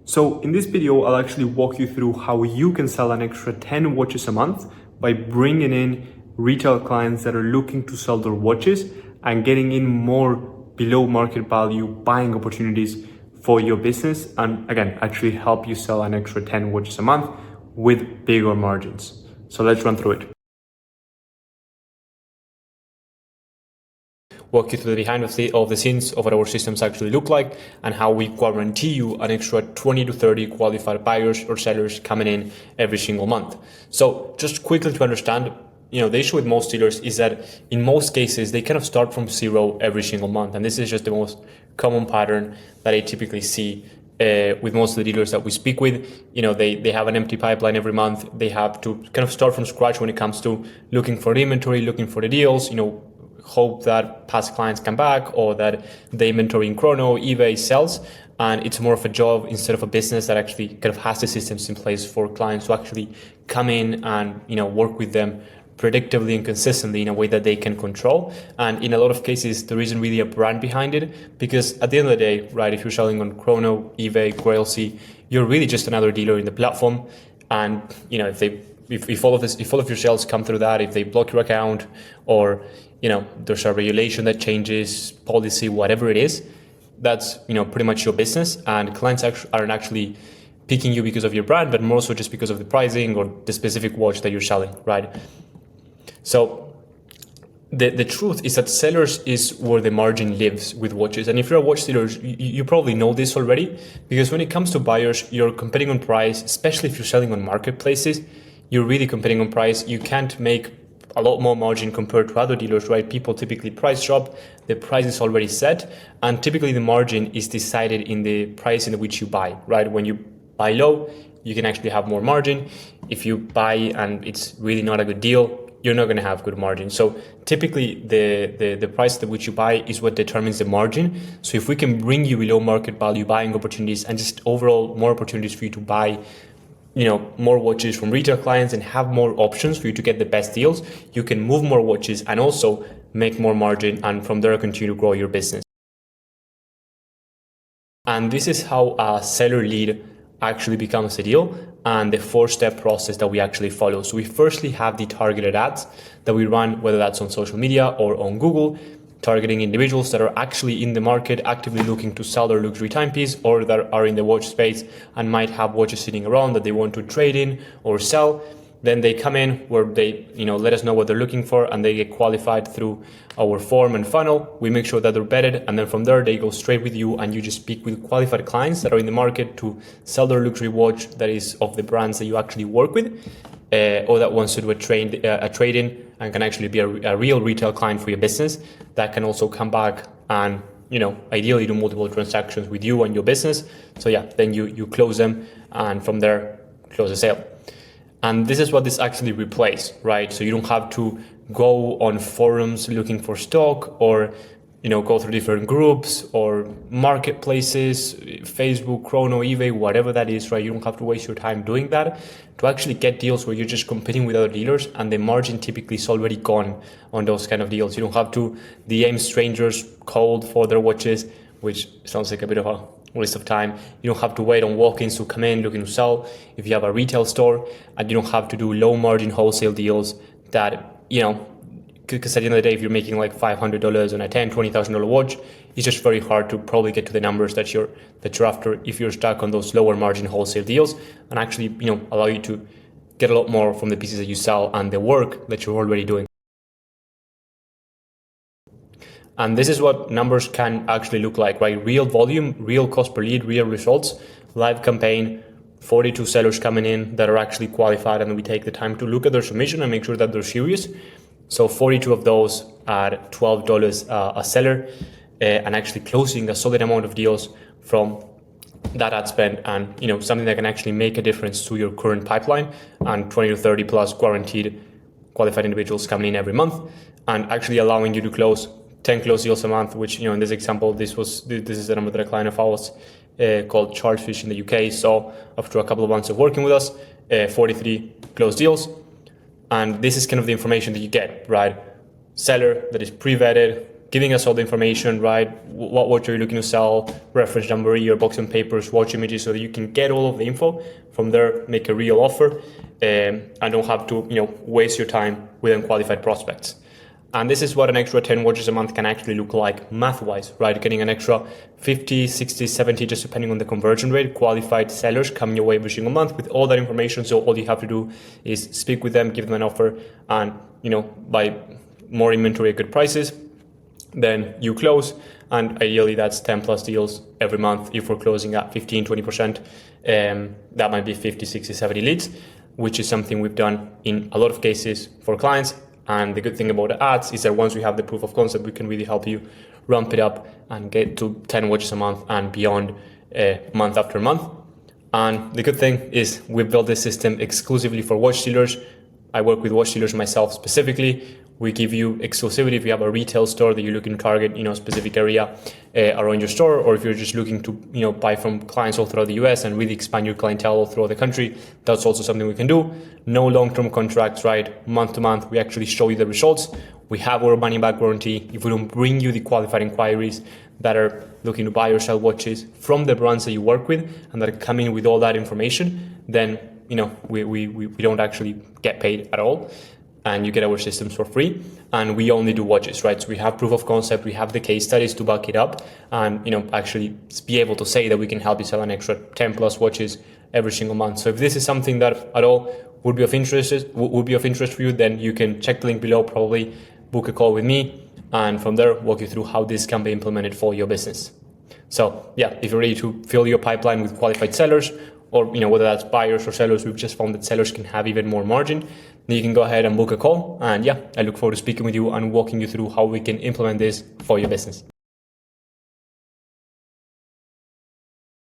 So in this video, I'll actually walk you through how you can sell an extra 10 watches a month by bringing in retail clients that are looking to sell their watches and getting in more below market value buying opportunities for your business. And again, actually help you sell an extra 10 watches a month with bigger margins. So let's run through it. Walk you through the behind of the scenes of what our systems actually look like and how we guarantee you an extra 20 to 30 qualified buyers or sellers coming in every single month. So just quickly to understand, the issue with most dealers is that in most cases, they kind of start from zero every single month. And this is just the most common pattern that I typically see with most of the dealers that we speak with. They have an empty pipeline every month. They have to kind of start from scratch when it comes to looking for the inventory, looking for the deals, hope that past clients come back or that the inventory in Chrono, eBay sells. And it's more of a job instead of a business that actually kind of has the systems in place for clients to actually come in and, work with them predictably and consistently in a way that they can control. And in a lot of cases, there isn't really a brand behind it, because at the end of the day, right, if you're selling on Chrono, eBay, Grailsea, you're really just another dealer in the platform. And, if all of your sales come through that, if they block your account or, there's a regulation that changes policy, whatever it is, that's, pretty much your business. And clients aren't actually picking you because of your brand, but more so just because of the pricing or the specific watch that you're selling, right? So the truth is that sellers is where the margin lives with watches. And if you're a watch dealer, you probably know this already, because when it comes to buyers, you're competing on price, especially if you're selling on marketplaces, you're really competing on price. You can't make a lot more margin compared to other dealers, right? People typically price shop, the price is already set, and typically the margin is decided in the price in which you buy, right? When you buy low, you can actually have more margin. If you buy and it's really not a good deal, you're not going to have good margin. So typically the price at which you buy is what determines the margin. So if we can bring you below market value buying opportunities and just overall more opportunities for you to buy more watches from retail clients and have more options for you to get the best deals, you can move more watches and also make more margin, and from there continue to grow your business. And this is how a seller lead actually becomes a deal, and the 4-step process that we actually follow. So we firstly have the targeted ads that we run, whether that's on social media or on Google, targeting individuals that are actually in the market, actively looking to sell their luxury timepiece, or that are in the watch space and might have watches sitting around that they want to trade in or sell. Then they come in where they, let us know what they're looking for, and they get qualified through our form and funnel. We make sure that they're vetted, and then from there they go straight with you, and you just speak with qualified clients that are in the market to sell their luxury watch that is of the brands that you actually work with, or that wants to do a trade-in and can actually be a real retail client for your business that can also come back and, ideally do multiple transactions with you and your business. So yeah, then you close them, and from there close the sale. And this is what this actually replaces, right? So you don't have to go on forums looking for stock or, go through different groups or marketplaces, Facebook, Chrono, eBay, whatever that is, right? You don't have to waste your time doing that to actually get deals where you're just competing with other dealers, and the margin typically is already gone on those kind of deals. You don't have to DM strangers cold for their watches, which sounds like a bit of a waste of time. You don't have to wait on walk-ins to come in looking to sell if you have a retail store, and you don't have to do low margin wholesale deals that, because at the end of the day, if you're making like $500 on a $20,000 watch, it's just very hard to probably get to the numbers that you're after if you're stuck on those lower margin wholesale deals, and actually, allow you to get a lot more from the pieces that you sell and the work that you're already doing. And this is what numbers can actually look like, right? Real volume, real cost per lead, real results, live campaign, 42 sellers coming in that are actually qualified, and we take the time to look at their submission and make sure that they're serious. So 42 of those at $12 a seller, and actually closing a solid amount of deals from that ad spend, and something that can actually make a difference to your current pipeline, and 20 to 30 plus guaranteed qualified individuals coming in every month, and actually allowing you to close 10 close deals a month, which, in this example, this is the number that a client of ours called Chargefish in the UK saw after a couple of months of working with us, 43 closed deals. And this is kind of the information that you get, right? Seller that is pre-vetted, giving us all the information, right? What you're looking to sell, reference number, your box and papers, watch images, so that you can get all of the info from there, make a real offer, and don't have to, waste your time with unqualified prospects. And this is what an extra 10 watches a month can actually look like math-wise, right? Getting an extra 50, 60, 70, just depending on the conversion rate, qualified sellers coming your way every single month with all that information. So all you have to do is speak with them, give them an offer, and, buy more inventory at good prices. Then you close, and ideally that's 10 plus deals every month. If we're closing at 15, 20%, that might be 50, 60, 70 leads, which is something we've done in a lot of cases for clients. And the good thing about the ads is that once we have the proof of concept, we can really help you ramp it up and get to 10 watches a month and beyond, month after month. And the good thing is we've built this system exclusively for watch dealers. I work with watch dealers myself specifically. We give you exclusivity if you have a retail store that you're looking to target, a specific area around your store, or if you're just looking to, buy from clients all throughout the US and really expand your clientele all throughout the country. That's also something we can do. No long-term contracts, right? Month to month, we actually show you the results. We have our money-back guarantee. If we don't bring you the qualified inquiries that are looking to buy or sell watches from the brands that you work with and that are coming with all that information, then we don't actually get paid at all. And you get our systems for free, and we only do watches, right? So we have proof of concept, we have the case studies to back it up, and actually be able to say that we can help you sell an extra 10 plus watches every single month. So if this is something that at all would be of interest for you, then you can check the link below, probably book a call with me, and from there walk you through how this can be implemented for your business. So yeah, if you're ready to fill your pipeline with qualified sellers, or whether that's buyers or sellers, we've just found that sellers can have even more margin, then you can go ahead and book a call. And yeah, I look forward to speaking with you and walking you through how we can implement this for your business.